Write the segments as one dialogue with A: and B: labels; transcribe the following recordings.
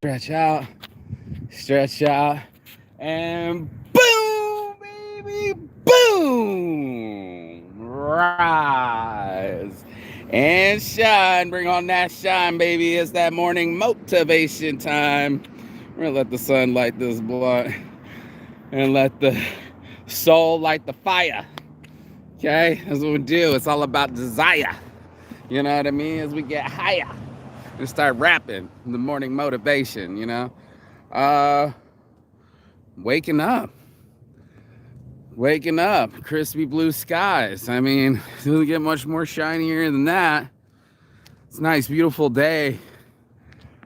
A: stretch out, and boom, baby, boom, rise and shine. Bring on that shine, baby. It's that morning motivation time. We're gonna let the sun light this blunt and let the soul light the fire. Okay, that's what we do. It's all about desire. You know what I mean? As we get higher and start rapping, the morning motivation, Uh, waking up. Waking up. Crispy blue skies. I mean, it doesn't get much more shinier than that. It's a nice, beautiful day.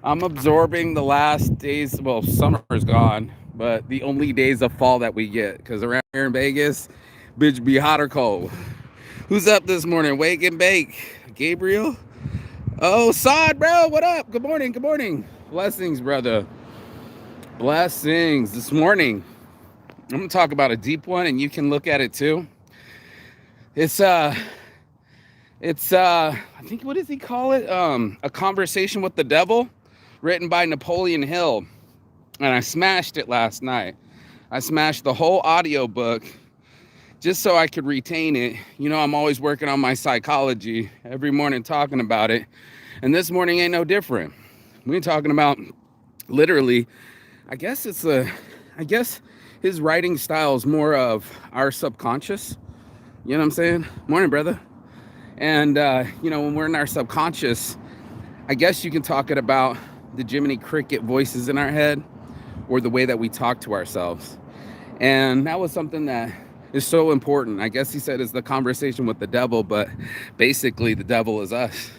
A: I'm absorbing the last days. Well, summer's gone, but the only days of fall that we get. Because around here in Vegas, bitch be hot or cold. Who's up this morning? Wake and bake. Gabriel? Oh, Sod, bro. What up? Good morning. Good morning. Blessings, brother. Blessings. This morning, I'm gonna talk about a deep one, and you can look at it too. It's I think, what does he call it? A Conversation with the Devil, written by Napoleon Hill. And I smashed it last night. I smashed the whole audio book just so I could retain it. You know, I'm always working on my psychology every morning, talking about it. And this morning ain't no different. We're talking about literally, I guess his writing style is more of our subconscious. You know what I'm saying? Morning, brother. And, when we're in our subconscious, I guess you can talk it about the Jiminy Cricket voices in our head or the way that we talk to ourselves. And that was something that is so important. I guess he said it's the conversation with the devil, but basically the devil is us.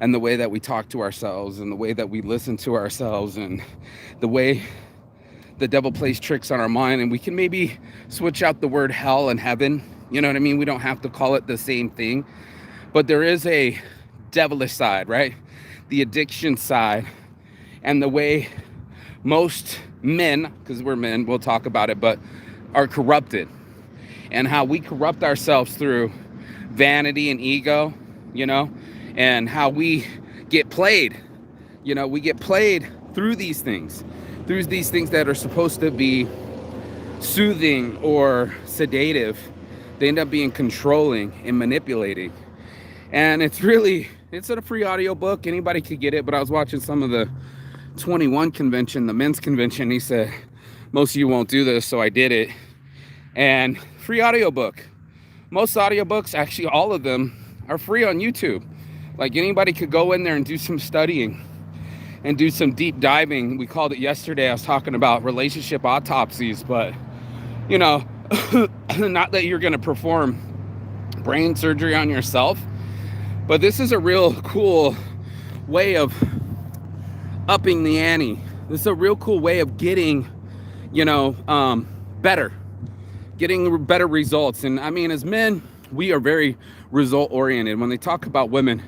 A: And the way that we talk to ourselves and the way that we listen to ourselves and the way the devil plays tricks on our mind. And we can maybe switch out the word hell and heaven. You know what I mean? We don't have to call it the same thing. But there is a devilish side, right? The addiction side. And the way most men, because we're men, we'll talk about it, but are corrupted. And how we corrupt ourselves through vanity and ego, and how we get played. We get played through these things that are supposed to be soothing or sedative. They end up being controlling and manipulating. And it's a free audio book. Anybody could get it. But I was watching some of the 21 convention, the men's convention. He said, most of you won't do this, so I did it. And free audiobook. Most audiobooks, actually all of them, are free on YouTube. Like anybody could go in there and do some studying and do some deep diving. We called it yesterday. I was talking about relationship autopsies, but not that you're going to perform brain surgery on yourself, but this is a real cool way of upping the ante. This is a real cool way of getting, better, getting better results. And I mean, as men, we are very result oriented. When they talk about women,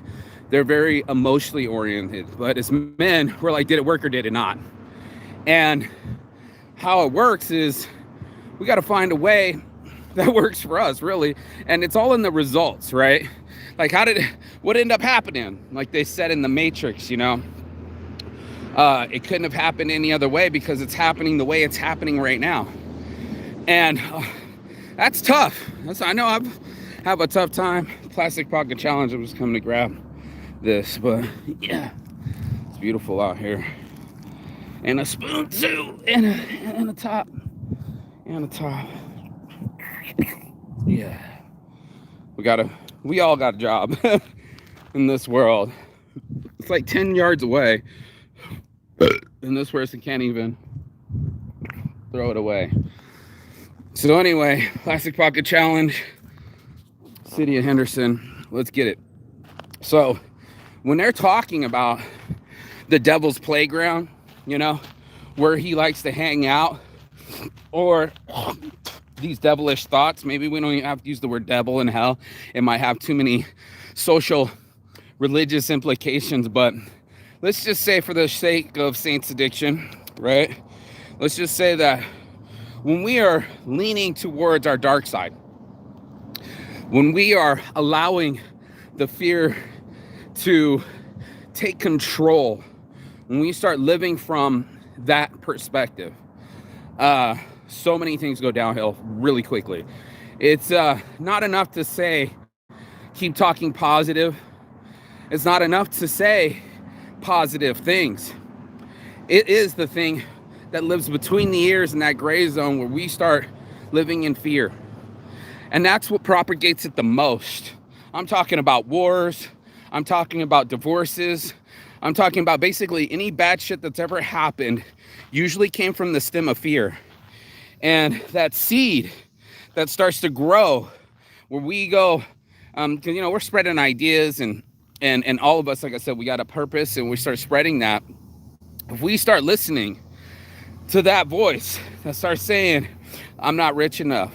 A: they're very emotionally oriented. But as men, we're like, did it work or did it not? And how it works is we got to find a way that works for us, really. And it's all in the results, right? Like, what ended up happening? Like they said in the Matrix, it couldn't have happened any other way because it's happening the way it's happening right now. And that's tough. I know I have a tough time. Plastic Pocket Challenge. I'm just coming to grab this, but yeah, it's beautiful out here. And a spoon too, and a top, and a top. Yeah, we all got a job in this world. It's like 10 yards away, and this person can't even throw it away. So anyway, Plastic Pocket Challenge, City of Henderson, let's get it. So when they're talking about the devil's playground, where he likes to hang out, or these devilish thoughts, maybe we don't even have to use the word devil and hell. It might have too many social, religious implications, but let's just say, for the sake of Saints Addiction, right? Let's just say that when we are leaning towards our dark side, when we are allowing the fear to take control when we start living from that perspective, so many things go downhill really quickly. It's not enough to say, keep talking positive. It's not enough to say positive things. It is the thing that lives between the ears in that gray zone where we start living in fear. And that's what propagates it the most. I'm talking about wars. I'm talking about divorces. I'm talking about basically any bad shit that's ever happened usually came from the stem of fear. And that seed that starts to grow where we go, because, we're spreading ideas and all of us, like I said, we got a purpose and we start spreading that. If we start listening to that voice that starts saying, I'm not rich enough,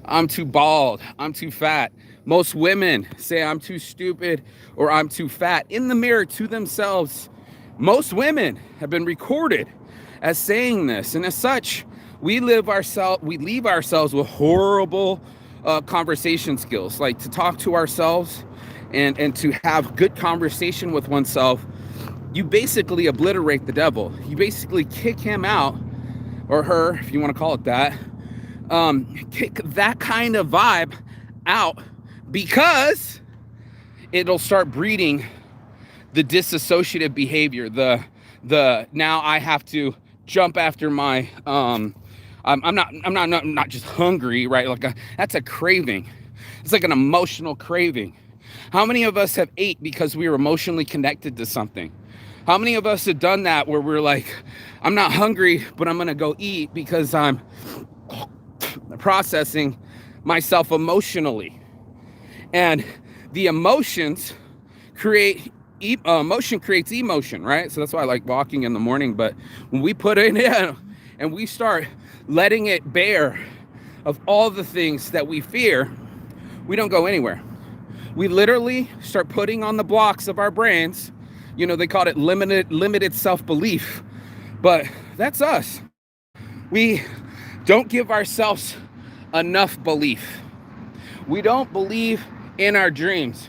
A: I'm too bald, I'm too fat. Most women say I'm too stupid or I'm too fat in the mirror to themselves. Most women have been recorded as saying this, and as such, we leave ourselves with horrible conversation skills, like to talk to ourselves and to have good conversation with oneself. You basically obliterate the devil. You basically kick him out, or her, if you want to call it that. Kick that kind of vibe out, because it'll start breeding the disassociative behavior. The now I have to jump after my I'm not just hungry, right? Like that's a craving. It's like an emotional craving. How many of us have ate because we were emotionally connected to something? How many of us have done that where we're like, I'm not hungry, but I'm gonna go eat because I'm processing myself emotionally? And the emotions create emotion creates emotion, right? So that's why I like walking in the morning. But when we put it in and we start letting it bear of all the things that we fear, we don't go anywhere. We literally start putting on the blocks of our brains. They call it limited self-belief, but that's us. We don't give ourselves enough belief. We don't believe in our dreams,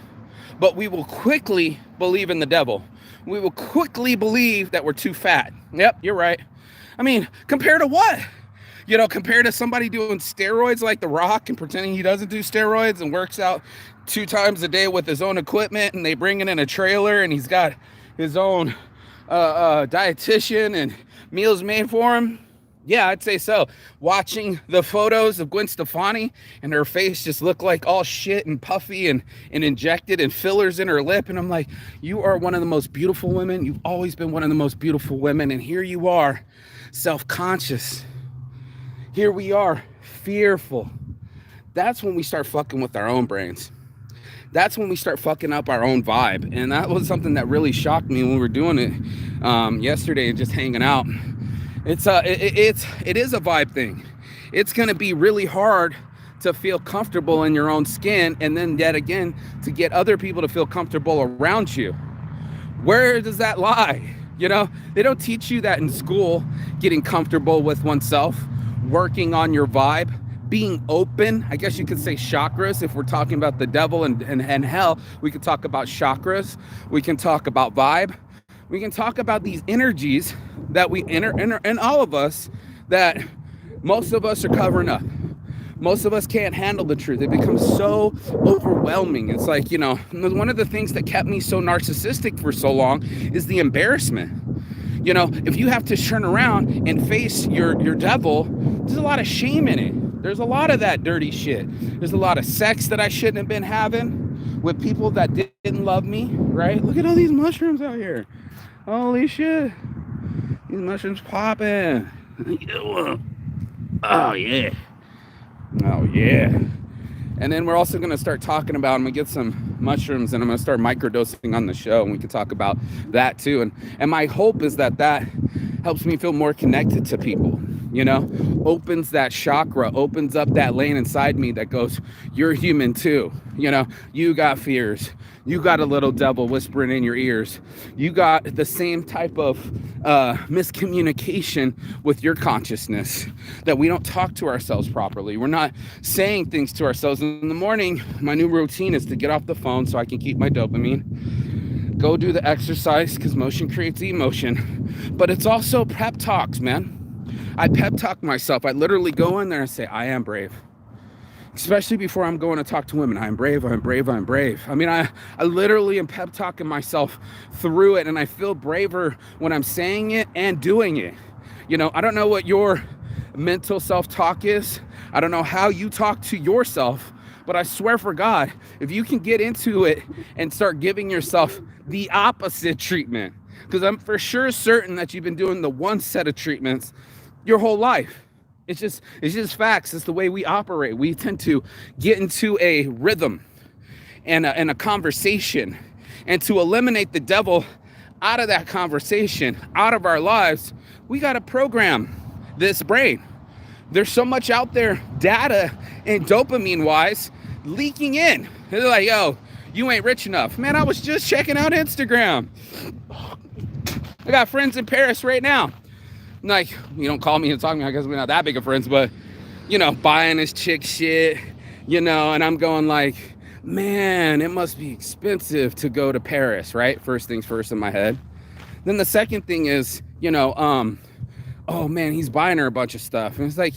A: but we will quickly believe in the devil. We will quickly believe that we're too fat. Yep, you're right. I mean, compared to what? Compared to somebody doing steroids like The Rock and pretending he doesn't do steroids and works out 2 times a day with his own equipment, and they bring it in a trailer and he's got his own dietitian and meals made for him. Yeah, I'd say so. Watching the photos of Gwen Stefani and her face just look like all shit and puffy and injected and fillers in her lip. And I'm like, you are one of the most beautiful women. You've always been one of the most beautiful women. And here you are, self-conscious. Here we are, fearful. That's when we start fucking with our own brains. That's when we start fucking up our own vibe. And that was something that really shocked me when we were doing it yesterday and just hanging out. It is a vibe thing. It's going to be really hard to feel comfortable in your own skin, and then yet again to get other people to feel comfortable around you. Where does that lie? They don't teach you that in school. Getting comfortable with oneself, working on your vibe, being open. I guess you could say chakras. If we're talking about the devil and hell, we could talk about chakras. We can talk about vibe. We can talk about these energies that we enter in all of us, that most of us are covering up. Most of us can't handle the truth. It becomes so overwhelming. It's like, one of the things that kept me so narcissistic for so long is the embarrassment. If you have to turn around and face your devil, there's a lot of shame in it. There's a lot of that dirty shit. There's a lot of sex that I shouldn't have been having with people that didn't love me, right? Look at all these mushrooms out here. Holy shit. These mushrooms popping. Oh, yeah. Oh, yeah. And then we're also going to start talking about, I'm going to get some mushrooms and I'm going to start microdosing on the show, and we can talk about that too. And my hope is that helps me feel more connected to people, opens that chakra, opens up that lane inside me that goes, you're human too. You got fears. You got a little devil whispering in your ears. You got the same type of miscommunication with your consciousness, that we don't talk to ourselves properly. We're not saying things to ourselves. In the morning, my new routine is to get off the phone so I can keep my dopamine. go do the exercise because motion creates emotion. But it's also pep talks, man. I pep talk myself. I literally go in there and say, I am brave. Especially before I'm going to talk to women. I'm brave, I'm brave, I'm brave. I mean, I literally am pep talking myself through it, and I feel braver when I'm saying it and doing it. You know, I don't know what your mental self-talk is. I don't know how you talk to yourself, but I swear for God, if you can get into it and start giving yourself the opposite treatment, because I'm for sure certain that you've been doing the one set of treatments your whole life. It's just facts. It's the way we operate. We tend to get into a rhythm and a conversation, and to eliminate the devil out of that conversation, out of our lives, we got to program this brain. There's so much out there, data and dopamine wise, leaking in. They're like, yo, you ain't rich enough. Man, I was just checking out Instagram. I got friends in Paris right now. Like, you don't call me and talk to me, I guess we're not that big of friends, but, you know, buying this chick shit, you know, and I'm going like, man, it must be expensive to go to Paris, right? First things first in my head. Then the second thing is, you know, oh man, he's buying her a bunch of stuff. And it's like,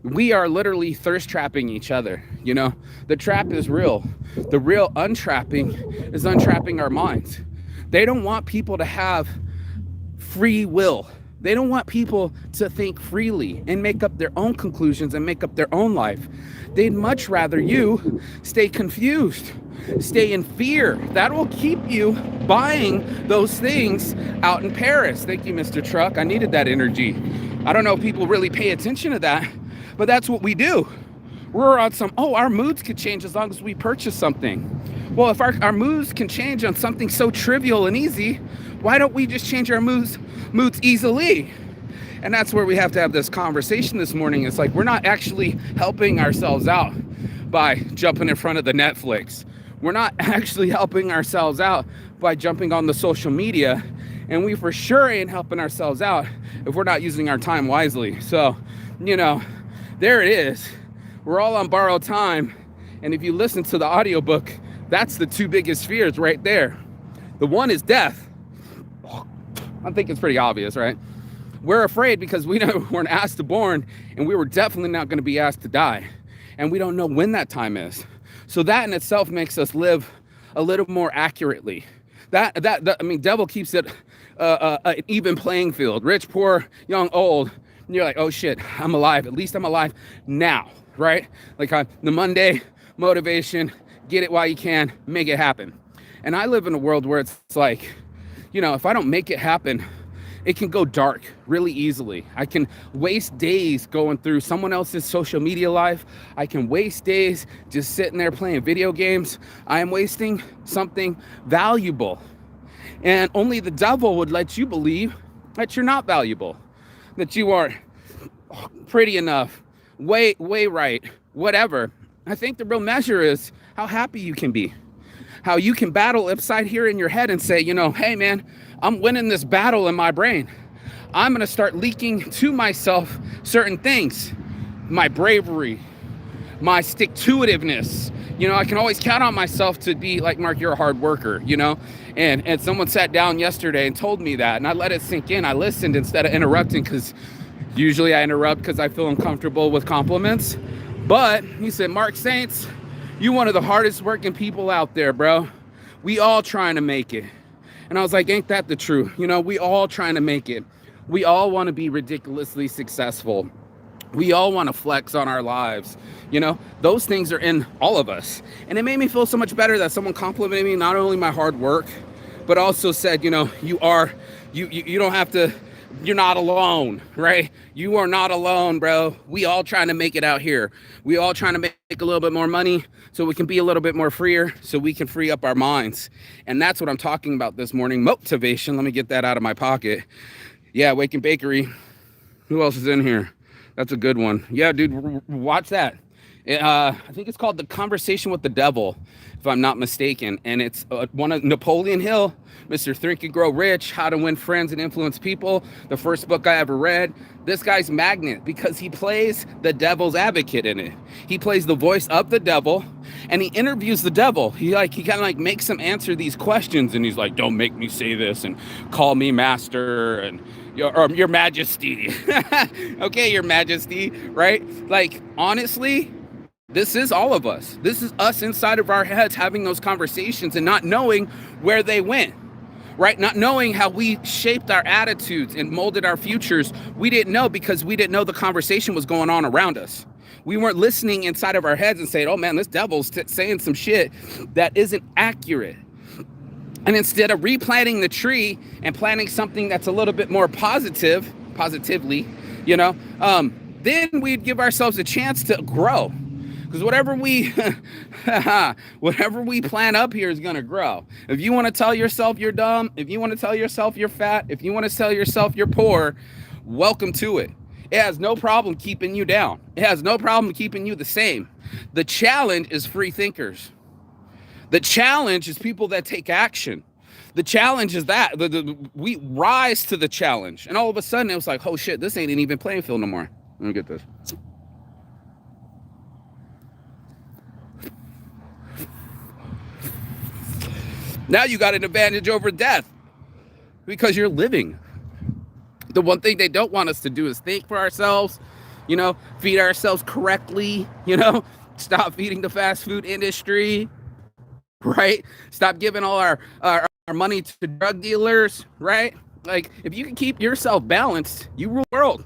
A: we are literally thirst trapping each other, you know? The trap is real. The real untrapping is untrapping our minds. They don't want people to have free will. They don't want people to think freely and make up their own conclusions and make up their own life. They'd much rather you stay confused, stay in fear. That will keep you buying those things out in Paris. Thank you, Mr. Truck. I needed that energy. I don't know if people really pay attention to that, but that's what we do. We're on some, oh, our moods could change as long as we purchase something. Well, if our moods can change on something so trivial and easy, why don't we just change our moods easily? And that's where we have to have this conversation this morning. It's like, we're not actually helping ourselves out by jumping in front of the Netflix. We're not actually helping ourselves out by jumping on the social media. And we for sure ain't helping ourselves out if we're not using our time wisely. So, you know, there it is. We're all on borrowed time. And if you listen to the audiobook, that's the two biggest fears right there. The one is death. I think it's pretty obvious, right? We're afraid because we weren't asked to born, and we were definitely not going to be asked to die. And we don't know when that time is. So that in itself makes us live a little more accurately. I mean, devil keeps it an even playing field. Rich, poor, young, old. And you're like, oh shit, I'm alive. At least I'm alive now, right? Like the Monday motivation, get it while you can, make it happen. And I live in a world where it's like, you know, if I don't make it happen, it can go dark really easily. I can waste days going through someone else's social media life. I can waste days just sitting there playing video games. I am wasting something valuable. And only the devil would let you believe that you're not valuable, that you aren't pretty enough, way right, whatever. I think the real measure is how happy you can be. How you can battle upside here in your head and say, you know, hey man, I'm winning this battle in my brain. I'm going to start leaking to myself certain things. My bravery, my stick-to-itiveness. You know, I can always count on myself to be like, Mark, you're a hard worker, you know? And someone sat down yesterday and told me that, and I let it sink in. I listened instead of interrupting, because usually I interrupt because I feel uncomfortable with compliments. But he said, Mark Saints, you one of the hardest working people out there, bro. We all trying to make it. And I was like, ain't that the truth? You know, we all trying to make it. We all want to be ridiculously successful. We all want to flex on our lives. You know, those things are in all of us. And it made me feel so much better that someone complimented me, not only my hard work, but also said, you know, you don't have to, you're not alone, right? You are not alone, bro. We all trying to make it out here. We all trying to make a little bit more money so we can be a little bit more freer, so we can free up our minds. And that's what I'm talking about this morning. Motivation. Let me get that out of my pocket. Yeah, Waking Bakery. Who else is in here? That's a good one. Yeah, dude, watch that. I think it's called The Conversation with the Devil, if I'm not mistaken. And it's one of Napoleon Hill, Mr. Think and Grow Rich, How to Win Friends and Influence People, the first book I ever read. This guy's magnet because he plays the devil's advocate in it. He plays the voice of the devil, and he interviews the devil. He kind of like makes him answer these questions, and he's like, don't make me say this, and call me master, and your majesty. Okay, your majesty, right? Like, honestly, this is all of us. This is us inside of our heads having those conversations and not knowing where they went, right? Not knowing how we shaped our attitudes and molded our futures. We didn't know because we didn't know the conversation was going on around us. We weren't listening inside of our heads and saying, oh man, this devil's saying some shit that isn't accurate. And instead of replanting the tree and planting something that's a little bit more positively, then we'd give ourselves a chance to grow. Because whatever we plant up here is going to grow. If you want to tell yourself you're dumb, if you want to tell yourself you're fat, if you want to tell yourself you're poor, welcome to it. It has no problem keeping you down. It has no problem keeping you the same. The challenge is free thinkers. The challenge is people that take action. The challenge is that we rise to the challenge. And all of a sudden it was like, oh shit, this ain't an even playing field no more. Let me get this. Now you got an advantage over death because you're living. The one thing they don't want us to do is think for ourselves, feed ourselves correctly, stop feeding the fast food industry, right? Stop giving all our money to drug dealers, right? Like, if you can keep yourself balanced, you rule the world.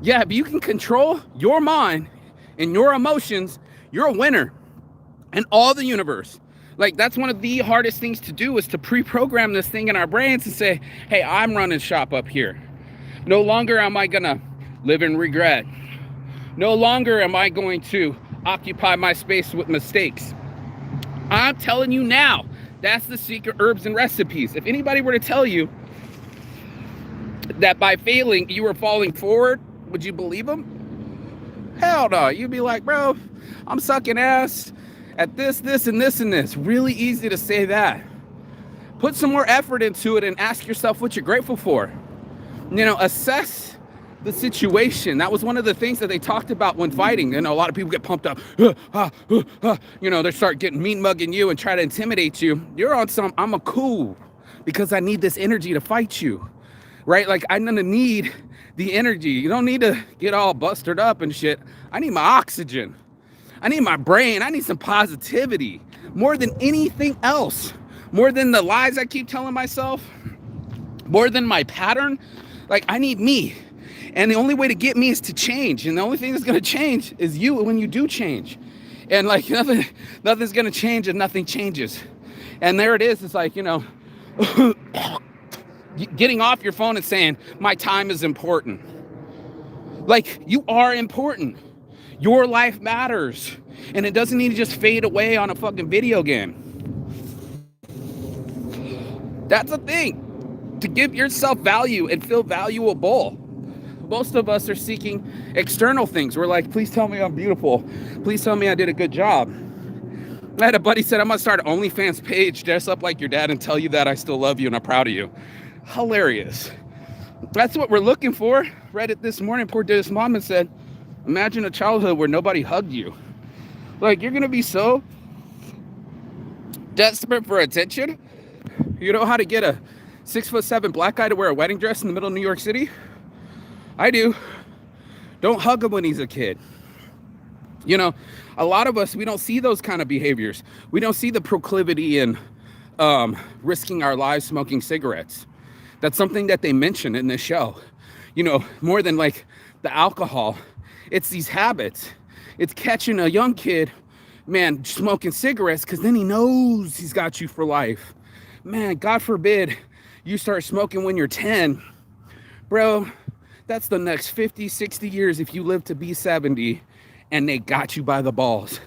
A: Yeah, if you can control your mind and your emotions, you're a winner in all the universe. Like, that's one of the hardest things to do, is to pre-program this thing in our brains and say, hey, I'm running shop up here. No longer am I gonna live in regret. No longer am I going to occupy my space with mistakes. I'm telling you now, that's the secret herbs and recipes. If anybody were to tell you that by failing, you were falling forward, would you believe them? Hell no. You'd be like, bro, I'm sucking ass at this, and this. Really easy to say that. Put some more effort into it and ask yourself what you're grateful for. Assess the situation. That was one of the things that they talked about when fighting. A lot of people get pumped up. They start getting mean mugging you and try to intimidate you. You're on some, I'm a cool because I need this energy to fight you, right? Like, I'm gonna need the energy. You don't need to get all busted up and shit. I need my oxygen. I need my brain. I need some positivity more than anything else, more than the lies I keep telling myself, more than my pattern. Like, I need me. And the only way to get me is to change. And the only thing that's going to change is you when you do change. And like, nothing's going to change if nothing changes. And there it is. It's like, getting off your phone and saying, my time is important. Like, you are important. Your life matters, and it doesn't need to just fade away on a fucking video game. That's the thing. To give yourself value and feel valuable. Most of us are seeking external things. We're like, please tell me I'm beautiful. Please tell me I did a good job. I had a buddy said, I'm gonna start an OnlyFans page, dress up like your dad, and tell you that I still love you and I'm proud of you. Hilarious. That's what we're looking for. Read it this morning. Poor Dennis' mom and said, imagine a childhood where nobody hugged you. Like, you're going to be so desperate for attention. You know how to get a 6'7" black guy to wear a wedding dress in the middle of New York City? I do. Don't hug him when he's a kid. A lot of us, we don't see those kind of behaviors. We don't see the proclivity in risking our lives smoking cigarettes. That's something that they mention in this show. More than like the alcohol. It's these habits. It's catching a young kid, man, smoking cigarettes, because then he knows he's got you for life. Man, God forbid you start smoking when you're 10. Bro, that's the next 50, 60 years if you live to be 70, and they got you by the balls.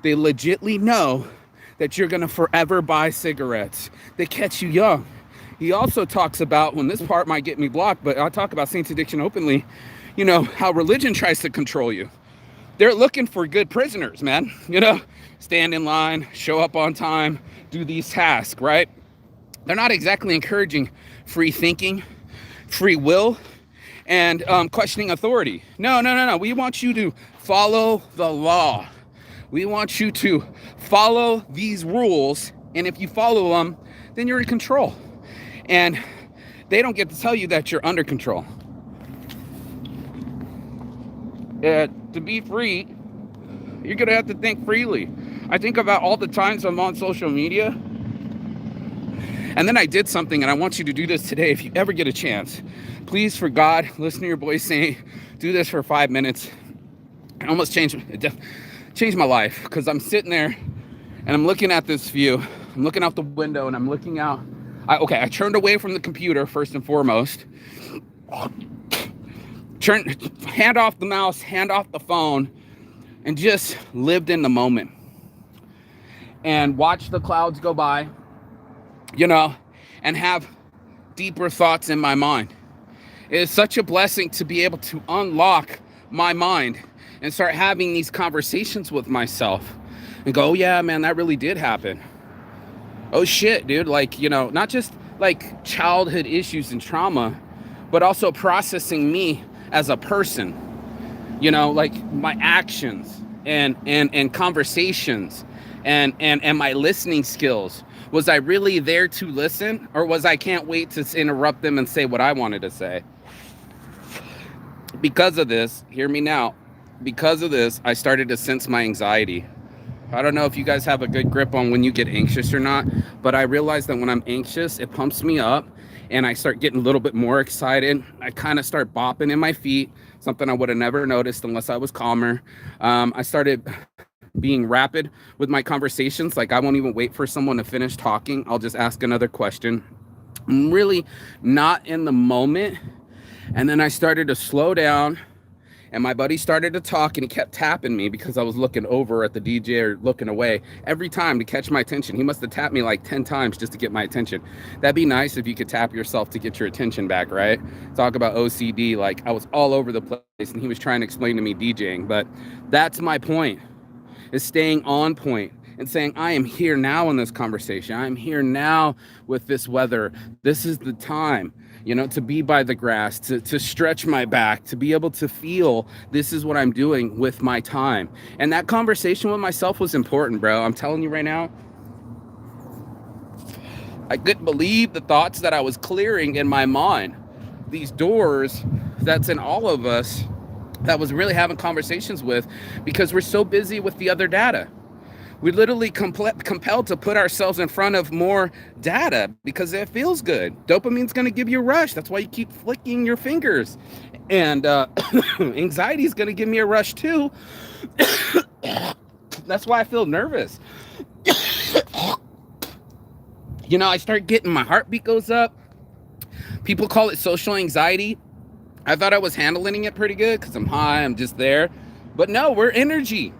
A: They legitly know that you're going to forever buy cigarettes. They catch you young. He also talks about, when this part might get me blocked, but I'll talk about saints addiction openly, how religion tries to control you. They're looking for good prisoners, man. Stand in line, show up on time, do these tasks, right? They're not exactly encouraging free thinking, free will, and questioning authority. No. We want you to follow the law. We want you to follow these rules, and if you follow them, then you're in control. And they don't get to tell you that you're under control. To be free, you're gonna have to think freely. I think about all the times I'm on social media, and then I did something, and I want you to do this today if you ever get a chance. Please, for God, listen to your voice saying, do this for 5 minutes. It almost changed my life, because I'm sitting there and I'm looking at this view. I'm looking out the window and I'm looking out. I turned away from the computer first and foremost. Hand off the mouse, hand off the phone, and just lived in the moment. And watched the clouds go by, and have deeper thoughts in my mind. It is such a blessing to be able to unlock my mind and start having these conversations with myself and go, oh yeah, man, that really did happen. Oh shit, dude. Not just like childhood issues and trauma, but also processing me as a person, like my actions and conversations and my listening skills. Was I really there to listen, or was I can't wait to interrupt them and say what I wanted to say? Because of this, hear me now, because of this, I started to sense my anxiety. I don't know if you guys have a good grip on when you get anxious or not, but I realized that when I'm anxious, it pumps me up and I start getting a little bit more excited. I kind of start bopping in my feet, something I would have never noticed unless I was calmer. I started being rapid with my conversations. Like I won't even wait for someone to finish talking. I'll just ask another question. I'm really not in the moment. And then I started to slow down, and my buddy started to talk, and he kept tapping me because I was looking over at the DJ or looking away every time to catch my attention. He must have tapped me like 10 times just to get my attention. That'd be nice if you could tap yourself to get your attention back, right? Talk about OCD. Like I was all over the place, and he was trying to explain to me DJing. But that's my point, is staying on point and saying, I am here now in this conversation. I'm here now with this weather. This is the time, to be by the grass, to stretch my back, to be able to feel this is what I'm doing with my time. And that conversation with myself was important, bro. I'm telling you right now, I couldn't believe the thoughts that I was clearing in my mind. These doors that's in all of us that was really having conversations with, because we're so busy with the other data. We literally compelled to put ourselves in front of more data because it feels good. Dopamine's going to give you a rush. That's why you keep flicking your fingers. And anxiety is going to give me a rush too. That's why I feel nervous. I start getting, my heartbeat goes up. People call it social anxiety. I thought I was handling it pretty good because I'm high, I'm just there. But no, we're energy.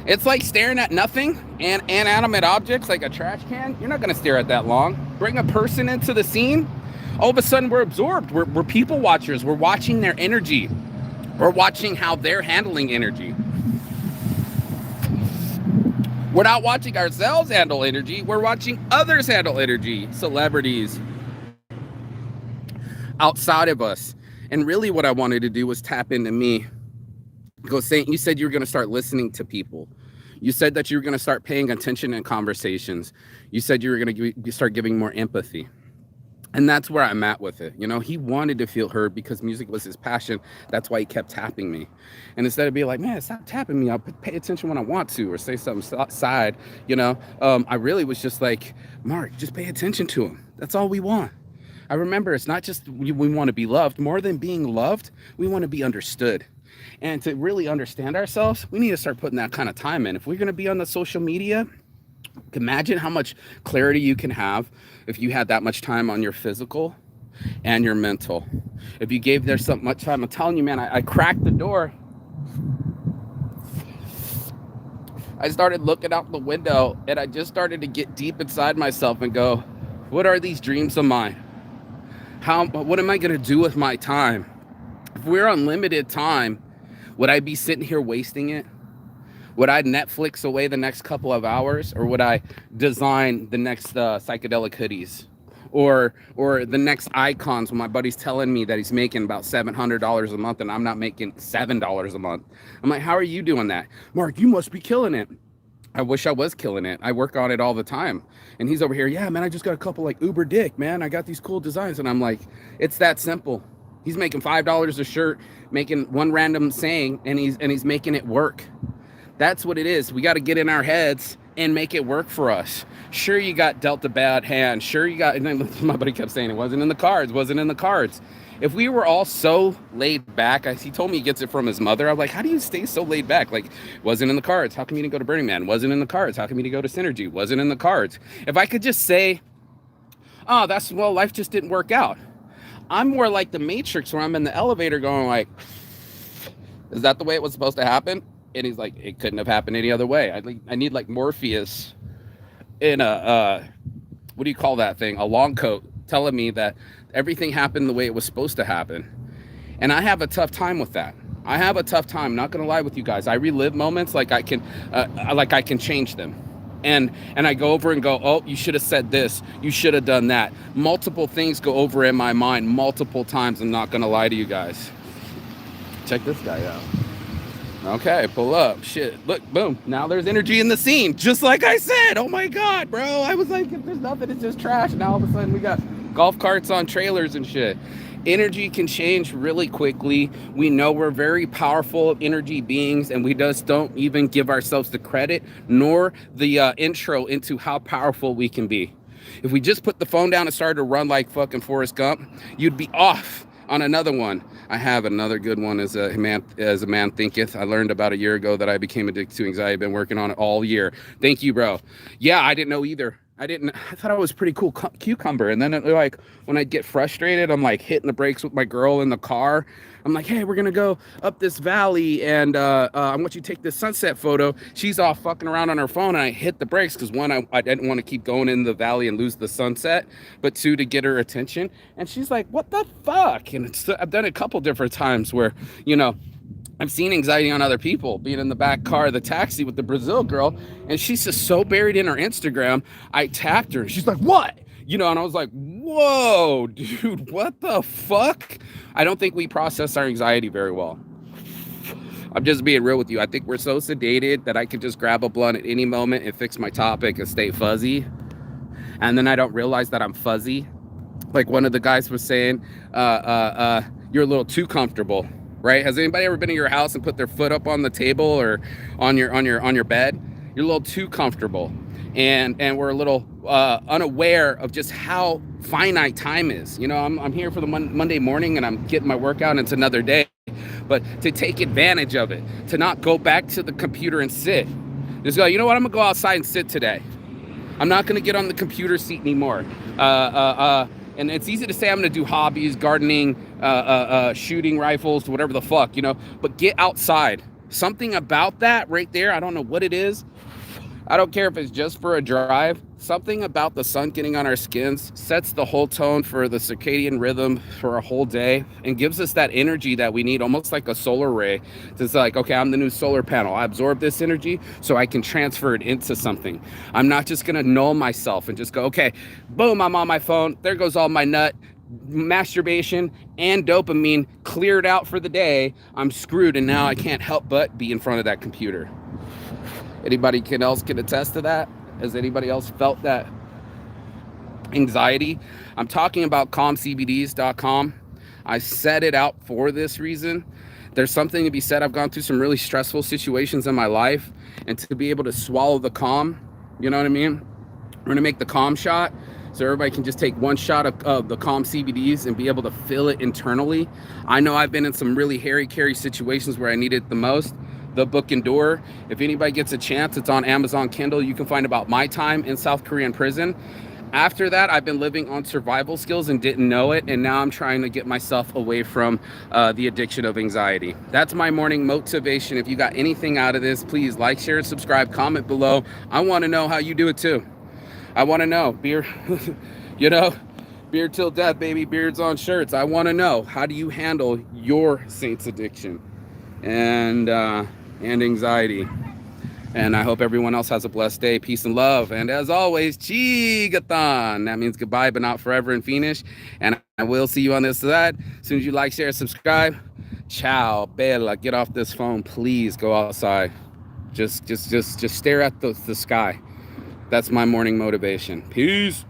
A: It's like staring at nothing and inanimate objects like a trash can. You're not going to stare at that long. Bring a person into the scene. All of a sudden, we're absorbed. We're people watchers. We're watching their energy. We're watching how they're handling energy. We're not watching ourselves handle energy. We're watching others handle energy. Celebrities outside of us. And really what I wanted to do was tap into me. Go, Saint, you said you were going to start listening to people. You said that you were going to start paying attention in conversations. You said you were going to start giving more empathy. And that's where I'm at with it. He wanted to feel heard because music was his passion. That's why he kept tapping me. And instead of being like, man, stop tapping me, I'll pay attention when I want to, or say something side, I really was just like, Mark, just pay attention to him. That's all we want. I remember it's not just we want to be loved. More than being loved, we want to be understood. And to really understand ourselves, we need to start putting that kind of time in. If we're going to be on the social media, imagine how much clarity you can have if you had that much time on your physical and your mental. If you gave there so much time, I'm telling you, man, I cracked the door. I started looking out the window, and I just started to get deep inside myself and go, what are these dreams of mine? What am I going to do with my time? If we're unlimited time, would I be sitting here wasting it? Would I Netflix away the next couple of hours, or would I design the next psychedelic hoodies? or the next icons when my buddy's telling me that he's making about $700 a month and I'm not making $7 a month. I'm like, how are you doing that? Mark, you must be killing it. I wish I was killing it. I work on it all the time. And he's over here, yeah, man, I just got a couple like Uber dick, man. I got these cool designs. And I'm like, it's that simple. He's making $5 a shirt, making one random saying, and he's making it work. That's what it is. We got to get in our heads and make it work for us. Sure, you got dealt a bad hand. Sure, you got, and then my buddy kept saying it wasn't in the cards, wasn't in the cards. If we were all so laid back, he told me he gets it from his mother. I'm like, how do you stay so laid back? Like, wasn't in the cards. How come you didn't go to Burning Man? Wasn't in the cards. How come you didn't go to Synergy? Wasn't in the cards. If I could just say, oh, well, life just didn't work out. I'm more like the Matrix where I'm in the elevator going like, is that the way it was supposed to happen? And he's like, it couldn't have happened any other way. I need like Morpheus in a, what do you call that thing? A long coat telling me that everything happened the way it was supposed to happen. And I have a tough time with that. I have a tough time, not gonna lie with you guys. I relive moments like I can change them. And I go over and go, oh, you should have said this. You should have done that. Multiple things go over in my mind multiple times. I'm not gonna lie to you guys. Check this guy out. Okay, pull up. Shit, look, boom. Now there's energy in the scene, just like I said. Oh my God, bro. I was like, if there's nothing, it's just trash. Now all of a sudden we got golf carts on trailers and shit. Energy can change really quickly. We know we're very powerful energy beings, and we just don't even give ourselves the credit nor the intro into how powerful we can be. If we just put the phone down and started to run like fucking Forrest Gump, you'd be off on another one. I have another good one as a man thinketh. I learned about a year ago that I became addicted to anxiety. I've been working on it all year. Thank you, bro. Yeah, I didn't know either. I thought I was pretty cool cucumber. And then like when I get frustrated, I'm like hitting the brakes with my girl in the car. I'm like, hey, we're going to go up this valley and I want you to take this sunset photo. She's off fucking around on her phone and I hit the brakes because one, I didn't want to keep going in the valley and lose the sunset, but two, to get her attention. And she's like, what the fuck? And I've done it a couple different times where, you know, I've seen anxiety on other people, being in the back car of the taxi with the Brazil girl, and she's just so buried in her Instagram. I tapped her, and she's like, what? You know, and I was like, whoa, dude, what the fuck? I don't think we process our anxiety very well. I'm just being real with you. I think we're so sedated that I can just grab a blunt at any moment and fix my topic and stay fuzzy. And then I don't realize that I'm fuzzy. Like one of the guys was saying, you're a little too comfortable. Right? Has anybody ever been in your house and put their foot up on the table or on your bed? You're a little too comfortable, and we're a little unaware of just how finite time is. You know, I'm here for the Monday morning and I'm getting my workout and it's another day, but to take advantage of it, to not go back to the computer and sit, just go, you know what? I'm gonna go outside and sit today. I'm not gonna get on the computer seat anymore. And it's easy to say I'm going to do hobbies, gardening, shooting rifles, whatever the fuck, you know, but get outside. Something about that right there, I don't know what it is. I don't care if it's just for a drive. Something about the sun getting on our skins sets the whole tone for the circadian rhythm for a whole day and gives us that energy that we need, almost like a solar ray. It's like, okay, I'm the new solar panel. I absorb this energy so I can transfer it into something. I'm not just going to null myself and just go, okay, boom, I'm on my phone. There goes all my nut. Masturbation and dopamine cleared out for the day. I'm screwed, and now I can't help but be in front of that computer. Anybody else can attest to that? Has anybody else felt that anxiety? I'm talking about calmcbds.com. I set it out for this reason. There's something to be said. I've gone through some really stressful situations in my life, and to be able to swallow the calm, you know what I mean? We're going to make the calm shot so everybody can just take one shot of the calm CBDs and be able to feel it internally. I know I've been in some really hairy-carry situations where I need it the most. The book Endure, if anybody gets a chance, it's on Amazon Kindle. You can find about my time in South Korean prison. After that, I've been living on survival skills and didn't know it, and now I'm trying to get myself away from the addiction of anxiety. That's my morning motivation. If you got anything out of this, please like, share, and subscribe, comment below. I want to know how you do it too. I want to know. Beer, you know, beard till death, baby, beards on shirts. I want to know, how do you handle your saint's addiction and anxiety? And I hope everyone else has a blessed day. Peace and love. And as always, Chigathon. That means goodbye, but not forever in Phoenix. And I will see you on this side. As soon as you like, share, subscribe. Ciao, Bella. Get off this phone. Please go outside. Just stare at the sky. That's my morning motivation. Peace.